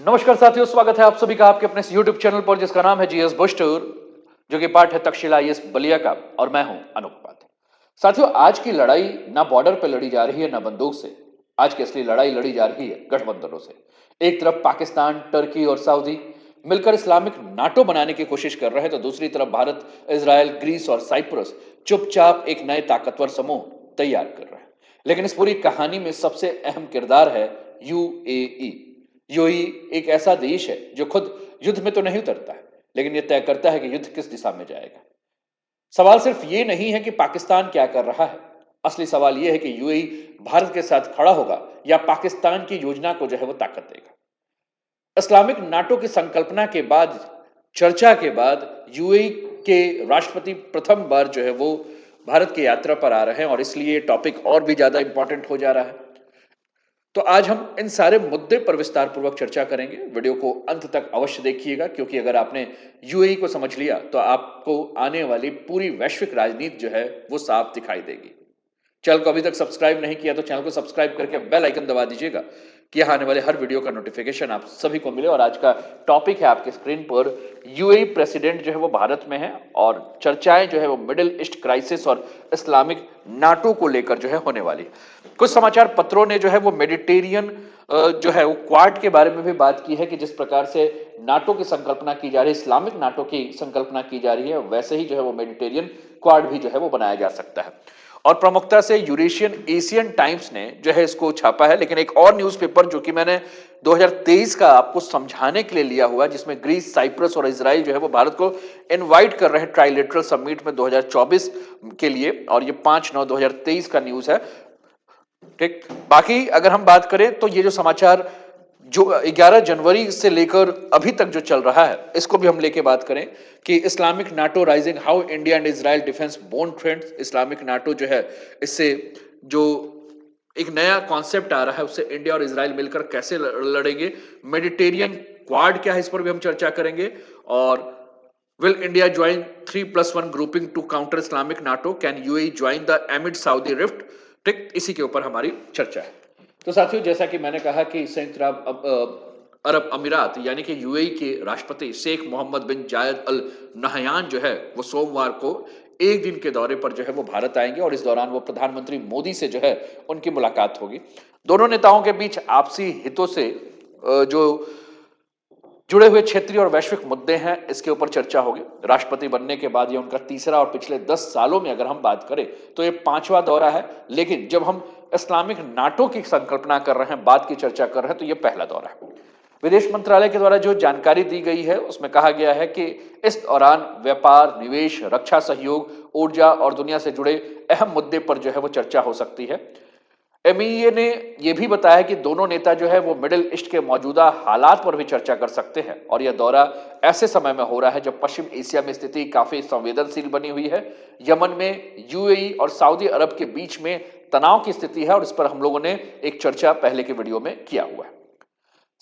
नमस्कार साथियों, स्वागत है आप सभी का आपके अपने इस YouTube चैनल पर जिसका नाम है जीएस बुश टूर, जो कि पार्ट है तक्षशिला आईएएस बलिया का। और मैं हूं अनूप उपाध्याय। साथियों, आज की लड़ाई ना बॉर्डर पर लड़ी जा रही है ना बंदूक से। आज की असली लड़ाई लड़ी जा रही है गठबंधनों से। एक तरफ पाकिस्तान, टर्की और सऊदी मिलकर इस्लामिक नाटो बनाने की कोशिश कर रहे हैं, तो दूसरी तरफ भारत, इजराइल, ग्रीस और साइप्रस चुपचाप एक नए ताकतवर समूह तैयार कर रहे हैं। लेकिन इस पूरी कहानी में सबसे अहम किरदार है यूएई। यूएई एक ऐसा देश है जो खुद युद्ध में तो नहीं उतरता है, लेकिन यह तय करता है कि युद्ध किस दिशा में जाएगा। सवाल सिर्फ ये नहीं है कि पाकिस्तान क्या कर रहा है। असली सवाल यह है कि यूएई भारत के साथ खड़ा होगा या पाकिस्तान की योजना को जो है वो ताकत देगा। इस्लामिक नाटो की संकल्पना के बाद, चर्चा के बाद, यूएई के राष्ट्रपति प्रथम बार जो है वो भारत की यात्रा पर आ रहे हैं, और इसलिए टॉपिक और भी ज्यादा इंपॉर्टेंट हो जा रहा है। तो आज हम इन सारे मुद्दे पर विस्तार पूर्वक चर्चा करेंगे। वीडियो को अंत तक अवश्य देखिएगा, क्योंकि अगर आपने यूएई को समझ लिया तो आपको आने वाली पूरी वैश्विक राजनीति जो है वो साफ दिखाई देगी। चैनल को अभी तक सब्सक्राइब नहीं किया तो चैनल को सब्सक्राइब करके बेल आइकन दबा दीजिएगा कि आने वाले हर वीडियो का नोटिफिकेशन आप सभी को मिले। और आज का टॉपिक है आपके स्क्रीन पर, यूएई प्रेसिडेंट जो है वो भारत में है, और चर्चाएं जो है वो मिडिल ईस्ट क्राइसिस और इस्लामिक नाटो को लेकर जो है होने वाली। कुछ समाचार पत्रों ने जो है वो मेडिटेरियन जो है वो क्वाड के बारे में भी बात की है कि जिस प्रकार से नाटो की संकल्पना की जा रही है, इस्लामिक नाटो की संकल्पना की जा रही है, वैसे ही जो है वो मेडिटेरियन क्वाड भी जो है वो बनाया जा सकता है। और प्रमुखता से यूरेशियन एशियन टाइम्स ने जो है इसको छापा है। लेकिन एक और न्यूज़पेपर जो कि मैंने 2023 का आपको समझाने के लिए लिया हुआ, जिसमें ग्रीस, साइप्रस और इजराइल जो है वो भारत को इनवाइट कर रहे हैं ट्राइलेटरल समिट में 2024 के लिए, और ये 5/9/2023 का न्यूज़ है। ठीक, बाकी अगर हम बात करें तो ये जो समाचार जो 11 जनवरी से लेकर अभी तक जो चल रहा है, इसको भी हम लेके बात करें कि Islamic NATO rising, how India and Israel defence bone friends. Islamic NATO जो है, इससे जो एक नया कॉन्सेप्ट आ रहा है, उससे इंडिया और इजराइल मिलकर कैसे लड़ेंगे। मेडिटेरियन क्वाड क्या है, इस पर भी हम चर्चा करेंगे। और will India join 3+1 grouping to counter Islamic NATO, can UAE join the amid Saudi rift. ठीक, इसी के ऊपर हमारी चर्चा है। तो साथियों, जैसा कि मैंने कहा कि संयुक्त अरब अमीरात यानी कि यूएई के राष्ट्रपति शेख मोहम्मद बिन जायद अल नहयान जो है वो सोमवार को एक दिन के दौरे पर जो है वो भारत आएंगे, और इस दौरान वो प्रधानमंत्री मोदी से जो है उनकी मुलाकात होगी। दोनों नेताओं के बीच आपसी हितों से जो जुड़े हुए क्षेत्रीय और वैश्विक मुद्दे हैं, इसके ऊपर चर्चा होगी। राष्ट्रपति बनने के बाद ये उनका तीसरा, और पिछले 10 सालों में अगर हम बात करें तो ये 5वां दौरा है। लेकिन जब हम इस्लामिक नाटो की संकल्पना कर रहे हैं, बात की चर्चा कर रहे हैं, तो ये पहला दौरा है। विदेश मंत्रालय के द्वारा जो जानकारी दी गई है, उसमें कहा गया है कि इस दौरान व्यापार, निवेश, रक्षा सहयोग, ऊर्जा और दुनिया से जुड़े अहम मुद्दे पर जो है वो चर्चा हो सकती है। एमईए ने यह भी बताया कि दोनों नेता जो है वो मिडिल ईस्ट के मौजूदा हालात पर भी चर्चा कर सकते हैं, और यह दौरा ऐसे समय में हो रहा है जब पश्चिम एशिया में स्थिति काफी संवेदनशील बनी हुई है। यमन में यूएई और सऊदी अरब के बीच में तनाव की स्थिति है, और इस पर हम लोगों ने एक चर्चा पहले के वीडियो में किया हुआ है।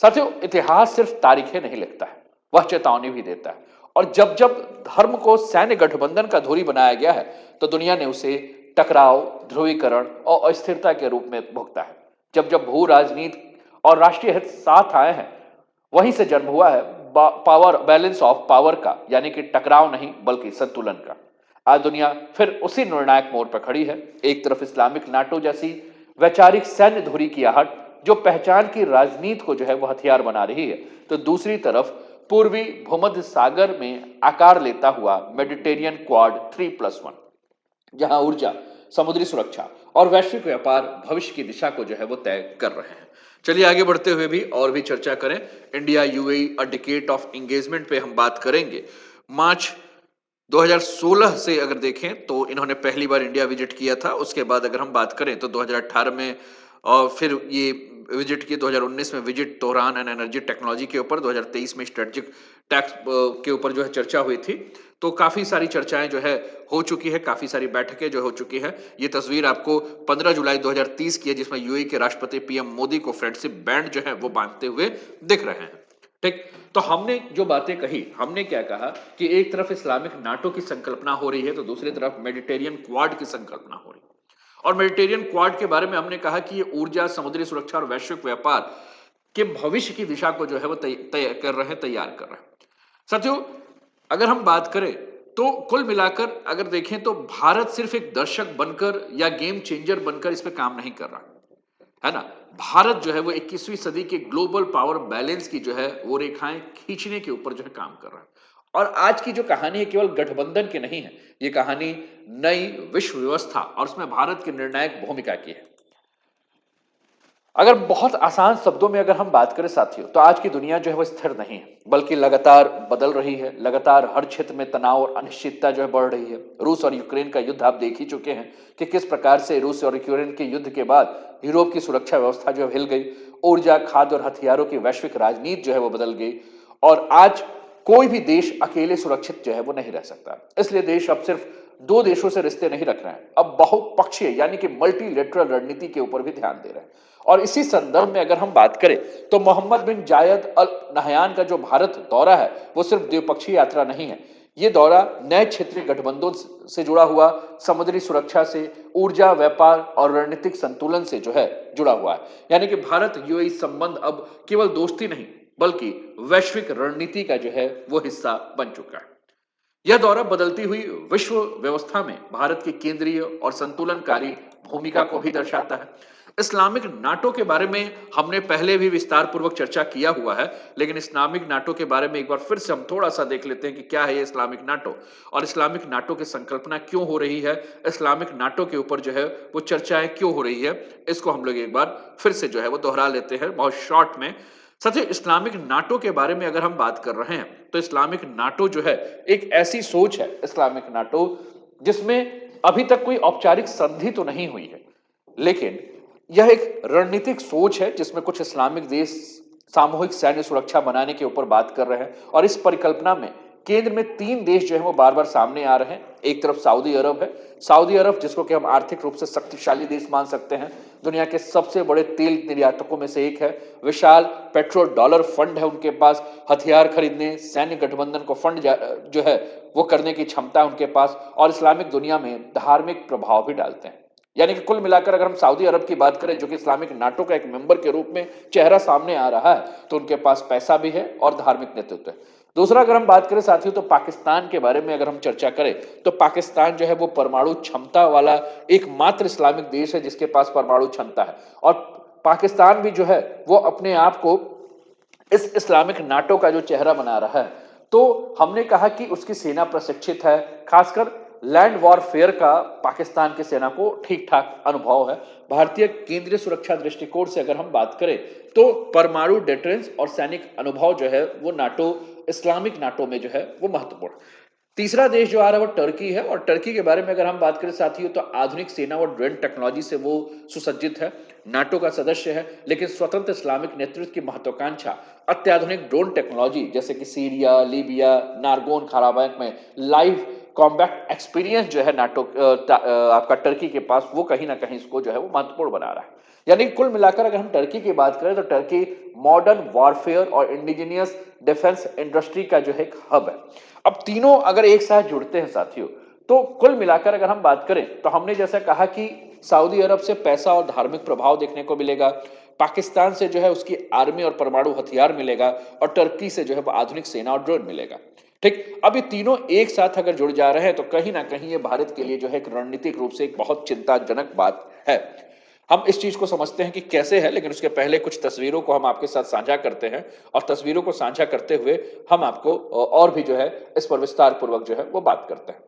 साथियों, इतिहास सिर्फ तारीखें नहीं लिखता है, वह चेतावनी भी देता है। और जब जब धर्म को सैन्य गठबंधन का धुरी बनाया गया है, तो दुनिया ने उसे टकराव, ध्रुवीकरण और अस्थिरता के रूप में भुगता है। जब जब भू राजनीति और राष्ट्रीय हित साथ आए हैं, वहीं से जन्म हुआ है पावर, बैलेंस ऑफ पावर का, यानी कि टकराव नहीं बल्कि संतुलन का। आज दुनिया फिर उसी निर्णायक मोड़ पर खड़ी है। एक तरफ इस्लामिक नाटो जैसी वैचारिक सैन्य धुरी की आहट, जो पहचान की राजनीति को जो है वो हथियार बना रही है, तो दूसरी तरफ पूर्वी भूमध्य सागर में आकार लेता हुआ मेडिटेरियन क्वाड 3+1, जहां ऊर्जा, समुद्री सुरक्षा और वैश्विक व्यापार भविष्य की दिशा को जो है वो तय कर रहे हैं। चलिए आगे बढ़ते हुए भी और भी चर्चा करें। India UAE a decade of engagement पे हम बात करेंगे। मार्च 2016 से अगर देखें तो इन्होंने पहली बार इंडिया विजिट किया था। उसके बाद अगर हम बात करें तो 2018 में, और फिर ये विजिट किए 2019 में विजिट तोरान एंड एनर्जी टेक्नोलॉजी के ऊपर, 2023 में स्ट्रेटेजिक टैक्स के ऊपर जो है चर्चा हुई थी। तो काफी सारी चर्चाएं जो है हो चुकी है, काफी सारी बैठकें जो हो चुकी है। ये तस्वीर आपको 15 जुलाई 2030 की है, जिसमें यूएई के राष्ट्रपति पीएम मोदी को फ्रेंडशिप बैंड जो है वो बांधते हुए दिख रहे हैं। ठीक, तो हमने जो बातें कही, हमने क्या कहा कि एक तरफ इस्लामिक नाटो की संकल्पना हो रही है, तो दूसरी तरफ मेडिटेरियन क्वाड की संकल्पना हो रही है। और मेडिटेरियन क्वाड के बारे में हमने कहा कि ये ऊर्जा, समुद्री सुरक्षा और वैश्विक व्यापार के भविष्य की दिशा को जो है वो तय कर रहे हैं, तैयार कर रहे हैं। साथियों, अगर हम बात करें तो कुल मिलाकर अगर देखें तो भारत सिर्फ एक दर्शक बनकर या गेम चेंजर बनकर इस पे काम नहीं कर रहा है ना। भारत जो है वो 21वीं सदी के ग्लोबल पावर बैलेंस की जो है वो रेखाएं खींचने के ऊपर जो है काम कर रहा है। और आज की जो कहानी है केवल गठबंधन की नहीं है, ये कहानी नई विश्व व्यवस्था और उसमें भारत की निर्णायक भूमिका की है। अगर बहुत आसान शब्दों में अगर हम बात करें साथियों, तो आज की दुनिया जो है वो स्थिर नहीं है, बल्कि लगातार बदल रही है। लगातार हर क्षेत्र में तनाव और अनिश्चितता जो है बढ़ रही है। रूस और यूक्रेन का युद्ध आप देख ही चुके हैं कि किस प्रकार से रूस और यूक्रेन के युद्ध के बाद यूरोप की सुरक्षा व्यवस्था जो है हिल गई। ऊर्जा, खाद्य और हथियारों की वैश्विक राजनीति जो है वो बदल गई। और आज कोई भी देश अकेले सुरक्षित जो है वो नहीं रह सकता। इसलिए देश अब सिर्फ दो देशों से रिश्ते नहीं रख रहे हैं, अब बहुपक्षीय यानी कि मल्टीलेटरल रणनीति के ऊपर भी ध्यान दे रहे हैं। और इसी संदर्भ में अगर हम बात करें तो मोहम्मद बिन जायद अल नहयान का जो भारत दौरा है वो सिर्फ द्विपक्षीय यात्रा नहीं है। ये दौरा नए क्षेत्रीय गठबंधों से जुड़ा हुआ, समुद्री सुरक्षा से, ऊर्जा, व्यापार और रणनीतिक संतुलन से जो है जुड़ा हुआ है। यानी कि भारत यूएई संबंध अब केवल दोस्ती नहीं बल्कि वैश्विक रणनीति का जो है वो हिस्सा बन चुका है। यह दौरा बदलती हुई विश्व व्यवस्था में भारत की केंद्रीय और संतुलनकारी भूमिका को भी दर्शाता है। इस्लामिक नाटो के बारे में हमने पहले भी विस्तार पूर्वक चर्चा किया हुआ है, लेकिन इस्लामिक नाटो के बारे में एक बार फिर से हम थोड़ा सा देख लेते हैं कि क्या है ये इस्लामिक नाटो और इस्लामिक नाटो की संकल्पना क्यों हो रही है, इस्लामिक नाटो के ऊपर जो है वो चर्चाएं क्यों हो रही है। इसको हम लोग एक बार फिर से जो है वो दोहरा लेते हैं बहुत शॉर्ट में। साथियों, इस्लामिक नाटो के बारे में अगर हम बात कर रहे हैं तो इस्लामिक नाटो जो है एक ऐसी सोच है, इस्लामिक नाटो, जिसमें अभी तक कोई औपचारिक संधि तो नहीं हुई है, लेकिन यह एक रणनीतिक सोच है जिसमें कुछ इस्लामिक देश सामूहिक सैन्य सुरक्षा बनाने के ऊपर बात कर रहे हैं। और इस परिकल्पना में केंद्र में तीन देश जो है वो बार बार सामने आ रहे हैं। एक तरफ सऊदी अरब है, सऊदी अरब जिसको कि हम आर्थिक रूप से शक्तिशाली देश मान सकते हैं, दुनिया के सबसे बड़े तेल निर्यातकों में से एक है, विशाल पेट्रो डॉलर फंड है उनके पास, हथियार खरीदने, सैन्य गठबंधन को फंड जो है वो करने की क्षमता है उनके पास, और इस्लामिक दुनिया में धार्मिक प्रभाव भी डालते हैं। यानी कि कुल मिलाकर अगर हम सऊदी अरब की बात करें जो कि इस्लामिक नाटो का एक मेंबर के रूप में चेहरा सामने आ रहा है, तो उनके पास पैसा भी है और धार्मिक नेतृत्व है। दूसरा अगर हम बात करें साथियों तो पाकिस्तान के बारे में अगर हम चर्चा करें तो पाकिस्तान जो है वो परमाणु क्षमता वाला एकमात्र इस्लामिक देश है जिसके पास परमाणु क्षमता है। और पाकिस्तान भी जो है वो अपने आप को इस इस्लामिक नाटो का जो चेहरा बना रहा है। तो हमने कहा कि उसकी सेना प्रशिक्षित है, खासकर लैंड वॉरफेयर का पाकिस्तान की सेना को ठीक ठाक अनुभव है। भारतीय केंद्रीय सुरक्षा दृष्टिकोण से अगर हम बात करें तो परमाणु डिटरेंस और सैनिक अनुभव जो है वो नाटो, इस्लामिक नाटो में जो है वो महत्वपूर्ण। तीसरा देश जो आ रहा है वो टर्की है, और टर्की के बारे में अगर हम बात करें साथियों तो आधुनिक सेना और ड्रोन टेक्नोलॉजी से वो सुसज्जित है, नाटो का सदस्य है, लेकिन स्वतंत्र इस्लामिक नेतृत्व की महत्वाकांक्षा अत्याधुनिक ड्रोन टेक्नोलॉजी जैसे कि सीरिया, लीबिया, नारगोन काराबाख में लाइव कॉम्बैट एक्सपीरियंस जो है नाटो आपका टर्की के पास, वो कहीं ना कहीं इसको जो है वो महत्वपूर्ण बना रहा है। यानी कुल मिलाकर अगर हम टर्की की बात करें तो टर्की मॉडर्न वॉरफेयर और इंडिजिनियस डिफेंस इंडस्ट्री का जो है एक हब है। अब तीनों अगर एक साथ जुड़ते हैं साथियों तो कुल मिलाकर अगर हम बात करें तो हमने जैसा कहा कि सऊदी अरब से पैसा और धार्मिक प्रभाव देखने को मिलेगा, पाकिस्तान से जो है उसकी आर्मी और परमाणु हथियार मिलेगा, और टर्की से जो है आधुनिक सेना और ड्रोन मिलेगा। ठीक, अब ये तीनों एक साथ अगर जुड़ जा रहे हैं तो कहीं ना कहीं ये भारत के लिए जो है एक रणनीतिक रूप से एक बहुत चिंताजनक बात है। हम इस चीज को समझते हैं कि कैसे है, लेकिन उसके पहले कुछ तस्वीरों को हम आपके साथ साझा करते हैं, और तस्वीरों को साझा करते हुए हम आपको और भी जो है इस पर विस्तार पूर्वक जो है वो बात करते हैं।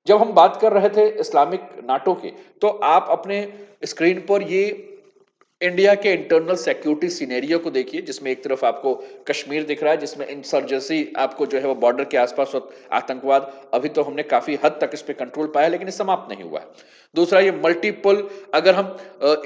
जब हम बात कर रहे थे इस्लामिक नाटो की, तो आप अपने स्क्रीन पर ये इंडिया के इंटरनल सिक्योरिटी सिनेरियो को देखिए, जिसमें एक तरफ आपको कश्मीर दिख रहा है, जिसमें इंसर्जेंसी आपको जो है वो बॉर्डर के आसपास आतंकवाद, अभी तो हमने काफी हद तक इस पे कंट्रोल पाया लेकिन ये समाप्त नहीं हुआ है। दूसरा ये मल्टीपल, अगर हम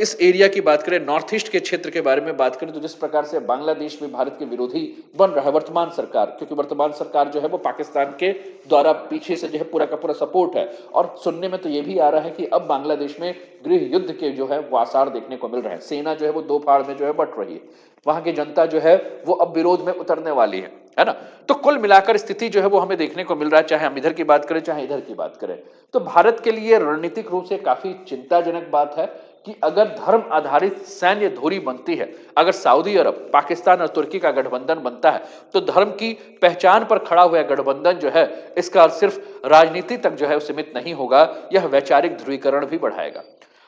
इस एरिया की बात करें, नॉर्थ ईस्ट के क्षेत्र के बारे में बात करें, तो जिस प्रकार से बांग्लादेश में भारत के विरोधी बन रहा है वर्तमान सरकार, क्योंकि वर्तमान सरकार जो है वो पाकिस्तान के द्वारा पीछे से जो है पूरा का पूरा सपोर्ट है, और सुनने में तो ये भी आ रहा है कि अब बांग्लादेश में गृह युद्ध के जो है वो आसार देखने को मिल रहे हैं। सेना जो है वो दो फाड़ में जो है बट रही है, वहां की जनता जो है वो अब विरोध में उतरने वाली है ना। तो कुल मिलाकर स्थिति जो है वो हमें देखने को मिल रहा है, चाहे हम इधर की बात करें चाहे इधर की बात करें, तो भारत के लिए रणनीतिक रूप से काफी चिंताजनक बात है, कि अगर धर्म आधारित सैन्य धुरी बनती है, अगर सऊदी अरब, पाकिस्तान और तुर्की का गठबंधन बनता है, तो धर्म की पहचान पर खड़ा हुआ गठबंधन जो है, इसका अर्थ सिर्फ राजनीति तक जो है सीमित नहीं होगा, यह वैचारिक ध्रुवीकरण भी बढ़ाएगा।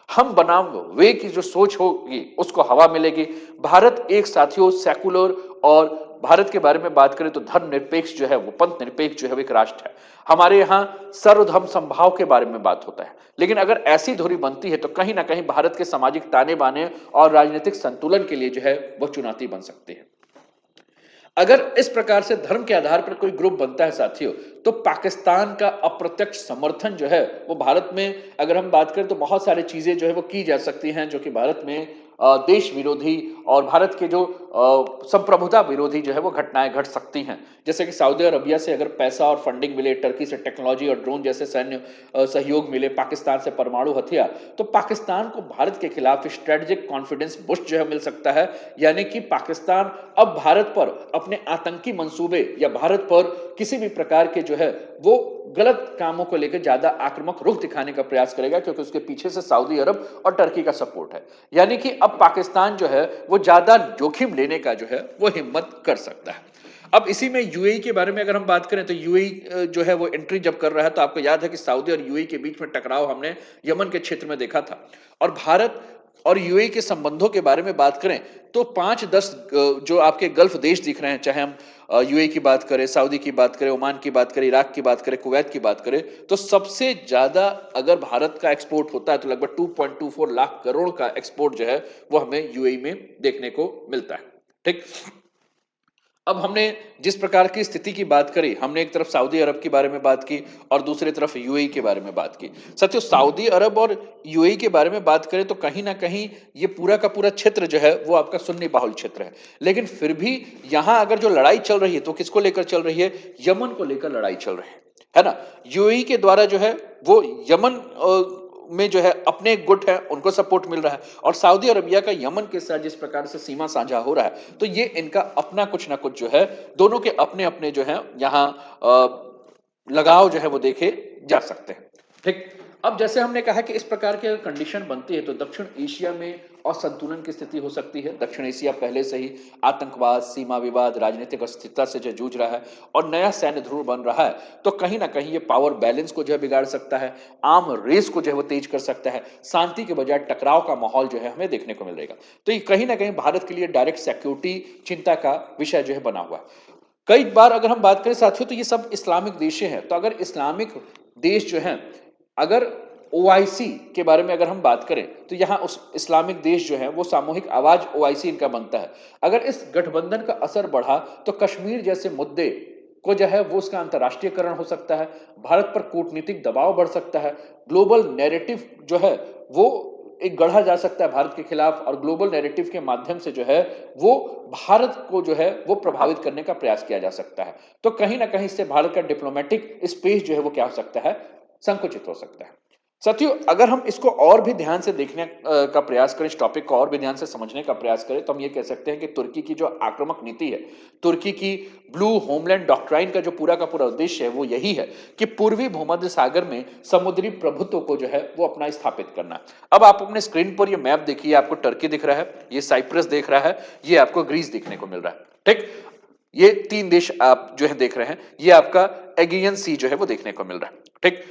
हम बनाम वे की जो सोच होगी उसको हवा मिलेगी। भारत एक साथियों सेकुलर, और भारत के बारे में बात करें तो धर्मनिरपेक्ष जो है, वो पंथ निरपेक्ष जो है, वो एक राष्ट्र है। हमारे यहाँ सर्वधर्म समभाव के बारे में बात होता है, लेकिन अगर ऐसी धुरी बनती है तो कहीं ना कहीं भारत के सामाजिक ताने बाने और राजनीतिक संतुलन के लिए जो है वह चुनौती बन सकती है। अगर इस प्रकार से धर्म के आधार पर कोई ग्रुप बनता है साथियों, तो पाकिस्तान का अप्रत्यक्ष समर्थन जो है वो भारत में, अगर हम बात करें तो बहुत सारी चीजें जो है वो की जा सकती हैं जो कि भारत में देश विरोधी और भारत के जो संप्रभुता विरोधी जो है वो घटनाएं घट सकती हैं। जैसे कि सऊदी अरबिया से अगर पैसा और फंडिंग मिले, टर्की से टेक्नोलॉजी और ड्रोन जैसे सैन्य सहयोग मिले, पाकिस्तान से परमाणु हथियार, तो पाकिस्तान को भारत के खिलाफ स्ट्रेटेजिक कॉन्फिडेंस बूस्ट जो है मिल सकता है। यानी कि पाकिस्तान अब भारत पर अपने आतंकी मंसूबे या भारत पर किसी भी प्रकार के जो है वो गलत कामों को लेकर ज्यादा आक्रामक रुख दिखाने का प्रयास करेगा, क्योंकि उसके पीछे से सऊदी अरब और टर्की का सपोर्ट है। यानी कि अब पाकिस्तान जो है वो ज्यादा जोखिम लेने का जो है वो हिम्मत कर सकता है। अब इसी में यूएई के बारे में अगर हम बात करें तो यूएई जो है वो एंट्री जब कर रहा है, तो आपको याद है कि सऊदी और यूएई के बीच में टकराव हमने यमन के क्षेत्र में देखा था। और भारत और यूएई के संबंधों के बारे में बात करें तो 5-10 जो आपके गल्फ देश दिख रहे हैं, चाहे हम यूएई की बात करें, सऊदी की बात करें, ओमान की बात करें, इराक की बात करें, कुवैत की बात करें, तो सबसे ज्यादा अगर भारत का एक्सपोर्ट होता है तो लगभग 2.24 लाख करोड़ का एक्सपोर्ट जो है वो हमें यूएई में देखने को मिलता है। ठीक, अब हमने जिस प्रकार की स्थिति की बात करी, हमने एक तरफ सऊदी अरब के बारे में बात की और दूसरी तरफ यूएई के बारे में बात की। साथियों, सऊदी अरब और यूएई के बारे में बात करें तो कहीं ना कहीं ये पूरा का पूरा क्षेत्र जो है वो आपका सुन्नी बहुल क्षेत्र है, लेकिन फिर भी यहां अगर जो लड़ाई चल रही है तो किसको लेकर चल रही है? यमन को लेकर लड़ाई चल रही है ना। यूएई के द्वारा जो है वो यमन में जो है अपने एक गुट है उनको सपोर्ट मिल रहा है, और सऊदी अरबिया का यमन के साथ जिस प्रकार से सीमा साझा हो रहा है, तो ये इनका अपना कुछ ना कुछ जो है, दोनों के अपने अपने जो है यहाँ लगाव जो है वो देखे जा सकते हैं। ठीक, अब जैसे हमने कहा कि इस प्रकार की अगर कंडीशन बनती है तो दक्षिण एशिया में असंतुलन की स्थिति हो सकती है। दक्षिण एशिया पहले से ही आतंकवाद, सीमा विवाद, राजनीतिक अस्थिरता से जो जूझ रहा है और नया सैन्य ध्रुव बन रहा है, तो कहीं ना कहीं ये पावर बैलेंस को जो है बिगाड़ सकता है, आर्म रेस को जो है वो तेज कर सकता है, शांति के बजाय टकराव का माहौल जो है हमें देखने को मिलेगा। तो ये कहीं ना कहीं भारत के लिए डायरेक्ट सिक्योरिटी चिंता का विषय जो है बना हुआ है। कई बार अगर हम बात करें साथियों तो ये सब इस्लामिक देश हैं, तो अगर इस्लामिक देश जो हैं, अगर ओआईसी के बारे में अगर हम बात करें तो यहां उस इस्लामिक देश जो है वो सामूहिक आवाज ओआईसी इनका बनता है। अगर इस गठबंधन का असर बढ़ा तो कश्मीर जैसे मुद्दे को जो है वो उसका अंतर्राष्ट्रीयकरण हो सकता है, भारत पर कूटनीतिक दबाव बढ़ सकता है, ग्लोबल नैरेटिव जो है वो एक गढ़ा जा सकता है भारत के खिलाफ, और ग्लोबल नैरेटिव के माध्यम से जो है वो भारत को जो है वो प्रभावित करने का प्रयास किया जा सकता है। तो कहीं ना कहीं इससे भारत का डिप्लोमेटिक स्पेस जो है वो क्या हो सकता है? संकुचित हो सकता है। साथियों, अगर हम इसको और भी ध्यान से देखने का प्रयास करें, इस टॉपिक को और भी ध्यान से समझने का प्रयास करें, तो हम ये कह सकते हैं कि तुर्की की जो आक्रामक नीति है, तुर्की की ब्लू होमलैंड डॉक्ट्राइन का जो पूरा का पूरा उद्देश्य है वो यही है कि पूर्वी भूमध्य सागर में समुद्री प्रभुत्व को जो है वो अपना स्थापित करना। अब आप अपने स्क्रीन पर ये मैप देखिए, आपको टर्की दिख रहा है, ये साइप्रस देख रहा है, ये आपको ग्रीस देखने को मिल रहा है। ठीक, ये 3 देश आप जो है देख रहे हैं, ये आपका एगियन सी जो है वो देखने को मिल रहा है। ठीक,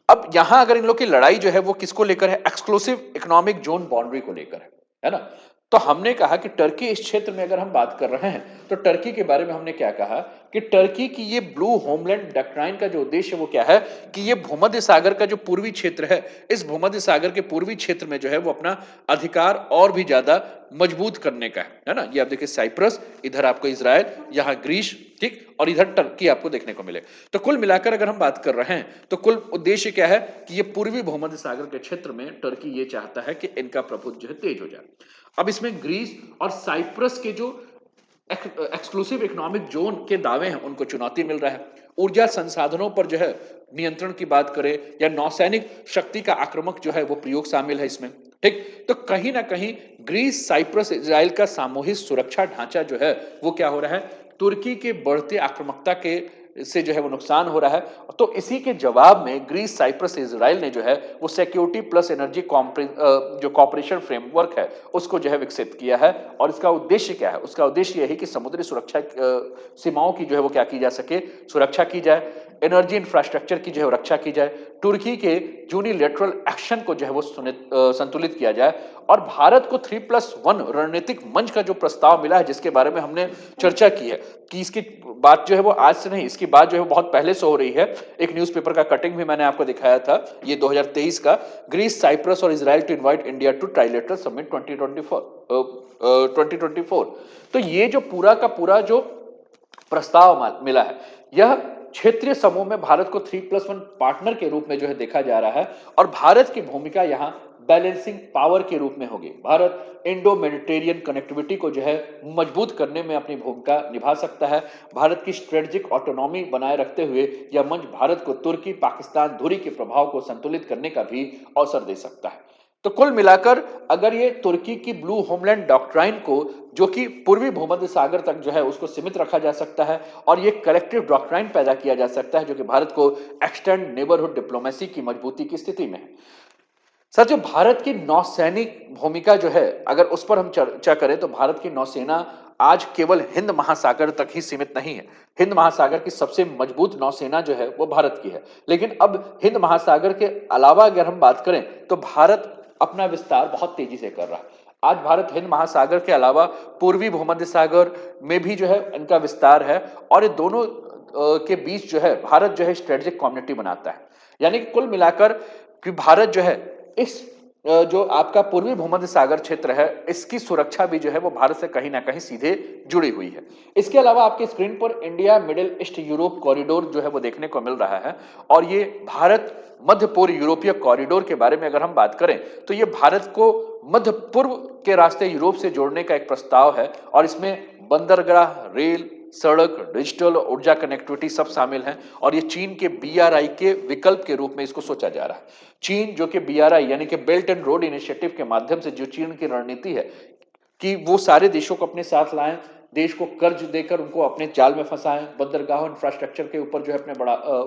अब यहां अगर इन लोग की लड़ाई जो है वो किसको लेकर है? एक्सक्लूसिव इकोनॉमिक जोन बाउंड्री को लेकर है ना। तो हमने कहा कि टर्की इस क्षेत्र में अगर हम बात कर रहे हैं तो टर्की के बारे में हमने क्या कहा कि टर्की की ये ब्लू होमलैंड डॉक्ट्राइन का जो उद्देश्य है वो क्या है कि ये भूमध्य सागर का जो पूर्वी क्षेत्र है, इस भूमध्य सागर के पूर्वी क्षेत्र में जो है वो अपना अधिकार और भी ज्यादा मजबूत करने का है ना। ये आप देखिए साइप्रस, इधर आपको इजराइल, यहाँ ग्रीस, ठीक, और इधर टर्की आपको देखने को मिले। तो कुल मिलाकर अगर हम बात कर रहे हैं तो कुल उद्देश्य क्या है कि ये पूर्वी भूमध्य सागर के क्षेत्र में टर्की ये चाहता है कि इनका प्रभुत्व जो है तेज हो जाए। अब इसमें ग्रीस और साइप्रस के जो एक्सक्लूसिव इकोनॉमिक जोन के दावे हैं उनको चुनौती मिल रहा है। ऊर्जा संसाधनों पर जो है नियंत्रण की बात करें या नौसैनिक शक्ति का आक्रामक जो है वो प्रयोग शामिल है इसमें। ठीक, तो कहीं ना कहीं ग्रीस, साइप्रस, इजराइल का सामूहिक सुरक्षा ढांचा जो है वो क्या हो रहा है? तुर्की के बढ़ते आक्रामकता के से जो है वो नुकसान हो रहा है। तो इसी के जवाब में ग्रीस, साइप्रस, इजराइल ने जो है वो सिक्योरिटी प्लस एनर्जी जो कॉपरेशन फ्रेमवर्क है उसको जो है विकसित किया है। और इसका उद्देश्य क्या है? उसका उद्देश्य यही कि समुद्री सुरक्षा सीमाओं की जो है वो क्या की जा सके, सुरक्षा की जाए, एनर्जी इंफ्रास्ट्रक्चर की जो है रक्षा की जाए, तुर्की के यूनिलेटरल एक्शन को जो है वो संतुलित किया जाए। और भारत को 3+1 रणनीतिक मंच का जो प्रस्ताव मिला है, जिसके बारे में हमने चर्चा की है कि इसकी बात जो है वो आज से नहीं, इसकी बात जो है बहुत पहले से हो रही है। एक न्यूज़पेपर का कटिंग भी मैंने आपको दिखाया था, ये 2023 का, ग्रीस, साइप्रस और Israel to invite India to trilateral summit 2024। तो ये जो पूरा का पूरा जो प्रस्ताव मिला है, यह क्षेत्रीय समूह में भारत को 3+1 पार्टनर के रूप में जो है देखा जा रहा है। और भारत की भूमिका यहां बैलेंसिंग पावर के रूप में होगी। भारत इंडो मेडिटेरियन कनेक्टिविटी को जो है मजबूत करने में अपनी भूमिका निभा सकता है। भारत की स्ट्रेटेजिक ऑटोनॉमी बनाए रखते हुए यह मंच भारत को तुर्की पाकिस्तान धुरी के प्रभाव को संतुलित करने का भी अवसर दे सकता है। तो कुल मिलाकर अगर ये तुर्की की ब्लू होमलैंड डॉक्ट्राइन को, जो कि पूर्वी भूमध्य सागर तक जो है उसको सीमित रखा जा सकता है, और ये कलेक्टिव डॉक्ट्राइन पैदा किया जा सकता है जो कि भारत को एक्सटेंड नेबरहुड डिप्लोमेसी की मजबूती की स्थिति में है। साथियों, भारत की नौसैनिक भूमिका जो है, अगर उस पर हम चर्चा करें तो भारत की नौसेना आज केवल हिंद महासागर तक ही सीमित नहीं है। हिंद महासागर की सबसे मजबूत नौसेना जो है वो भारत की है। लेकिन अब हिंद महासागर के अलावा अगर हम बात करें तो भारत अपना विस्तार बहुत तेजी से कर रहा है। आज भारत हिंद महासागर के अलावा पूर्वी भूमध्य सागर में भी जो है इनका विस्तार है। और ये दोनों के बीच जो है भारत जो है स्ट्रेटेजिक कम्युनिटी बनाता है। यानी कि कुल मिलाकर कि भारत जो है इस जो आपका पूर्वी भूमध्य सागर क्षेत्र है, इसकी सुरक्षा भी जो है वो भारत से कहीं ना कहीं सीधे जुड़ी हुई है। इसके अलावा आपके स्क्रीन पर India middle east Europe corridor जो है वो देखने को मिल रहा है। और ये भारत मध्य पूर्व यूरोपीय कॉरिडोर के बारे में अगर हम बात करें तो ये भारत को मध्य पूर्व के रास्ते यूरोप से जोड़ने का एक प्रस्ताव है। और इसमें बंदरगाह, रेल, सड़क, डिजिटल ऊर्जा कनेक्टिविटी सब शामिल हैं। और ये चीन के बीआरआई के विकल्प के रूप में इसको सोचा जा रहा है। चीन जो कि बीआरआई यानी कि बेल्ट एंड रोड इनिशिएटिव के माध्यम से, जो चीन की रणनीति है कि वो सारे देशों को अपने साथ लाएं, देश को कर्ज देकर उनको अपने जाल में फंसाएं, बंदरगाह इंफ्रास्ट्रक्चर के ऊपर जो है अपने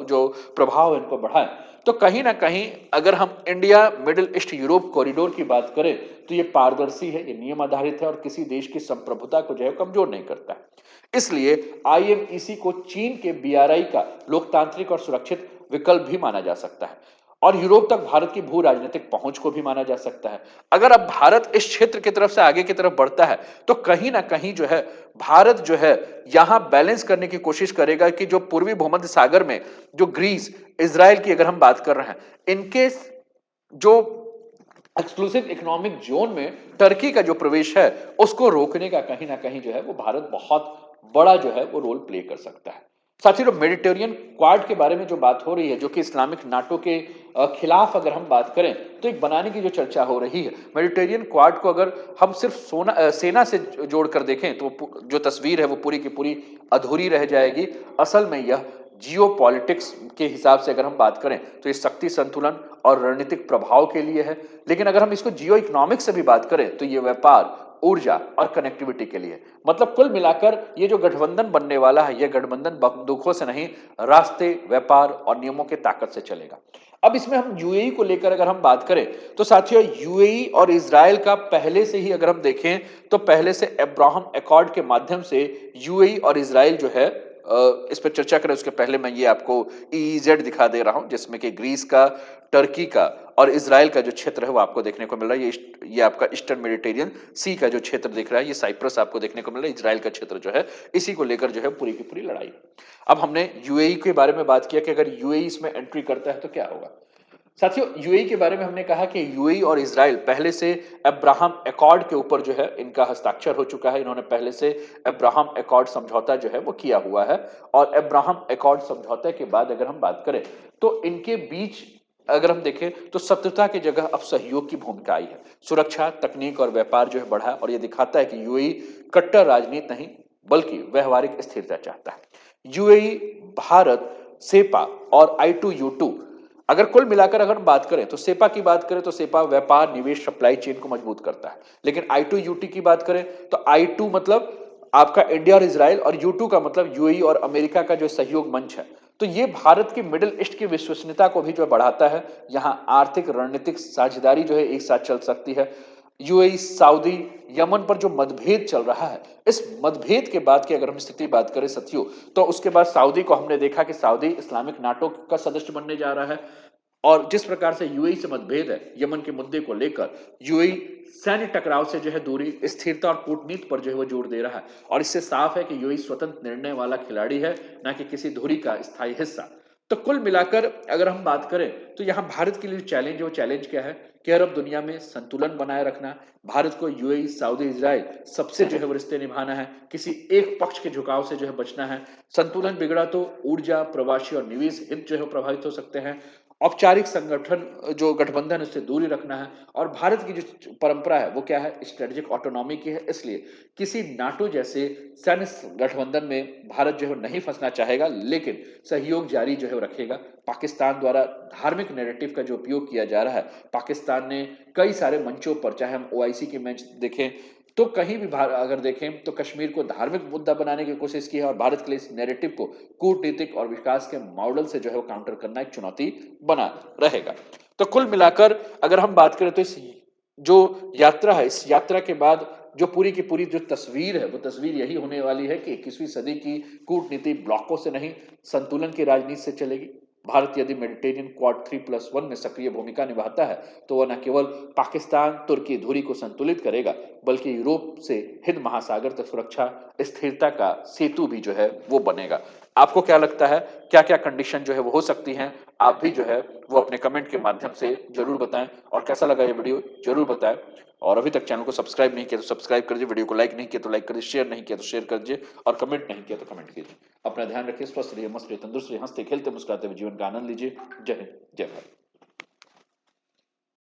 जो प्रभाव है इनको बढ़ाएं। तो कहीं ना कहीं अगर हम India middle east Europe corridor की बात करें तो ये पारदर्शी है, ये नियम आधारित है और किसी देश की संप्रभुता को जो है कमजोर नहीं करता है। इसलिए आईएमईसी को चीन के बीआरआई का लोकतांत्रिक और सुरक्षित विकल्प भी माना जा सकता है। और यूरोप तक भारत की भू राजनीतिक पहुंच को भी माना जा सकता है। अगर अब भारत इस क्षेत्र की तरफ से आगे की तरफ बढ़ता है तो कहीं ना कहीं जो है भारत जो है यहां बैलेंस करने की कोशिश करेगा कि जो पूर्वी भूमध्य सागर में जो ग्रीस, इजराइल की अगर हम बात कर रहे हैं, इनके जो एक्सक्लूसिव इकोनॉमिक जोन में टर्की का जो प्रवेश है उसको रोकने का कहीं ना कहीं जो है वो भारत बहुत बड़ा जो है वो रोल प्ले कर सकता है। साथियों, मेडिटेरियन क्वाड के बारे में जो बात हो रही है, जो कि इस्लामिक नाटो के खिलाफ अगर हम बात करें तो एक बनाने की जो चर्चा हो रही है, मेडिटेरियन क्वाड को अगर हम सिर्फ सेना से जोड़कर देखें तो जो तस्वीर है वो पूरी की पूरी अधूरी रह जाएगी। असल में यह जियो पॉलिटिक्स के हिसाब से अगर हम बात करें तो ये शक्ति संतुलन और रणनीतिक प्रभाव के लिए है। लेकिन अगर हम इसको जियो इकोनॉमिक्स से भी बात करें तो ये व्यापार, ऊर्जा और कनेक्टिविटी के लिए। मतलब कुल मिलाकर ये जो गठबंधन बनने वाला है, ये गठबंधन बंदूकों से नहीं, रास्ते, व्यापार और नियमों के ताकत से चलेगा। अब इसमें हम यूएई को लेकर अगर हम बात करें तो साथियों, यूएई और इजराइल का पहले से ही अगर हम देखें तो पहले से अब्राहम अकॉर्ड के माध्यम से यूएई और इजराइल जो है इस पर चर्चा करें उसके पहले मैं ये आपको ईईजेड दिखा दे रहा हूं, जिसमें कि ग्रीस का, टर्की का और इजराइल का जो क्षेत्र है वो आपको देखने को मिल रहा है। ये आपका ईस्टर्न मेडिटेरियन सी का जो क्षेत्र दिख रहा है, ये साइप्रस आपको देखने को मिल रहा है। इजराइल का क्षेत्र जो है इसी को लेकर जो है पूरी की पूरी लड़ाई। अब हमने यूएई के बारे में बात किया कि अगर यूएई इसमें एंट्री करता है तो क्या होगा। साथियों, यूएई के बारे में हमने कहा कि यूएई और इजराइल पहले से अब्राहम अकॉर्ड के ऊपर जो है इनका हस्ताक्षर हो चुका है। इन्होंने पहले से अब्राहम अकॉर्ड समझौता जो है वो किया हुआ है। और अब्राहम अकॉर्ड समझौते के बाद अगर हम बात करें तो इनके बीच अगर हम देखें तो शत्रुता की जगह अब सहयोग की भूमिका आई है। सुरक्षा, तकनीक और व्यापार जो है बढ़ा और यह दिखाता है कि यूएई कट्टर राजनीति नहीं बल्कि व्यवहारिक स्थिरता चाहता है। यूएई, भारत, सेपा और I2U2, अगर कुल मिलाकर अगर हम बात करें तो सेपा की बात करें तो सेपा व्यापार, निवेश, सप्लाई चेन को मजबूत करता है। लेकिन I2U2 की बात करें तो I2 मतलब आपका इंडिया और इजराइल, और U2 का मतलब यूएई और अमेरिका का जो सहयोग मंच है। तो ये भारत की मिडिल ईस्ट की विश्वसनीयता को भी जो बढ़ाता है। यहाँ आर्थिक रणनीतिक साझेदारी जो है एक साथ चल सकती है। यूएई, सऊदी, यमन पर जो मतभेद चल रहा है, इस मतभेद के बाद की अगर हम स्थिति बात करें साथियों, तो उसके बाद सऊदी को हमने देखा कि सऊदी इस्लामिक नाटो का सदस्य बनने जा रहा है। और जिस प्रकार से यूएई से मतभेद है यमन के मुद्दे को लेकर, यूएई सैन्य टकराव से जो है दूरी, स्थिरता और कूटनीति पर जो है वो जोर दे रहा है। और इससे साफ है कि यूएई स्वतंत्र निर्णय वाला खिलाड़ी है, ना कि किसी धुरी का स्थायी हिस्सा। तो कुल मिलाकर अगर हम बात करें तो यहां भारत के लिए चैलेंज है, वो चैलेंज क्या है कि अरब दुनिया में संतुलन बनाए रखना। भारत को यूएई, सऊदी, इजराइल सबसे जो है वो रिश्ते निभाना है, किसी एक पक्ष के झुकाव से जो है बचना है। संतुलन बिगड़ा तो ऊर्जा, प्रवासी और निवेश हित जो है वो प्रभावित हो सकते हैं। औपचारिक संगठन जो गठबंधन, उससे दूरी रखना है। और भारत की जो परंपरा है वो क्या है, स्ट्रेटेजिक ऑटोनॉमी की है। इसलिए किसी नाटो जैसे सैन्य गठबंधन में भारत जो है नहीं फंसना चाहेगा, लेकिन सहयोग जारी जो है वो रखेगा। पाकिस्तान द्वारा धार्मिक नैरेटिव का जो उपयोग किया जा रहा है, पाकिस्तान ने कई सारे मंचों पर, चाहे हम ओआईसी के मंच देखें, तो कहीं भी अगर देखें तो कश्मीर को धार्मिक मुद्दा बनाने की कोशिश की है। और भारत के लिए इस नैरेटिव को कूटनीतिक और विकास के मॉडल से जो है वो काउंटर करना एक चुनौती बना रहेगा। तो कुल मिलाकर अगर हम बात करें तो इस जो यात्रा है, इस यात्रा के बाद जो पूरी की पूरी जो तस्वीर है, वो तस्वीर यही होने वाली है कि 21वीं सदी की कूटनीति ब्लॉकों से नहीं, संतुलन की राजनीति से चलेगी। भारत यदि मेडिटेरियन क्वाड 3+1 में सक्रिय भूमिका निभाता है, तो वह न केवल पाकिस्तान तुर्की धुरी को संतुलित करेगा, बल्कि यूरोप से हिंद महासागर तक सुरक्षा स्थिरता का सेतु भी जो है वो बनेगा। आपको क्या लगता है, क्या क्या कंडीशन जो है वो हो सकती हैं? आप भी जो है वो अपने कमेंट के माध्यम से जरूर बताएं। और कैसा लगा ये वीडियो जरूर बताएं। और अभी तक चैनल को सब्सक्राइब नहीं किया तो सब्सक्राइब कर दीजिए, वीडियो को लाइक नहीं किया तो लाइक कर दीजिए, शेयर नहीं किया तो शेयर कर दीजिए, और कमेंट नहीं किया तो कमेंट कीजिए। अपना ध्यान रखिए, स्वस्थ रहिए, मस्त रहिए, तंदुरुस्त रहिए, हंसते खेलते मुस्कुराते हुए जीवन का आनंद लीजिए। जय हिंद, जय भारत।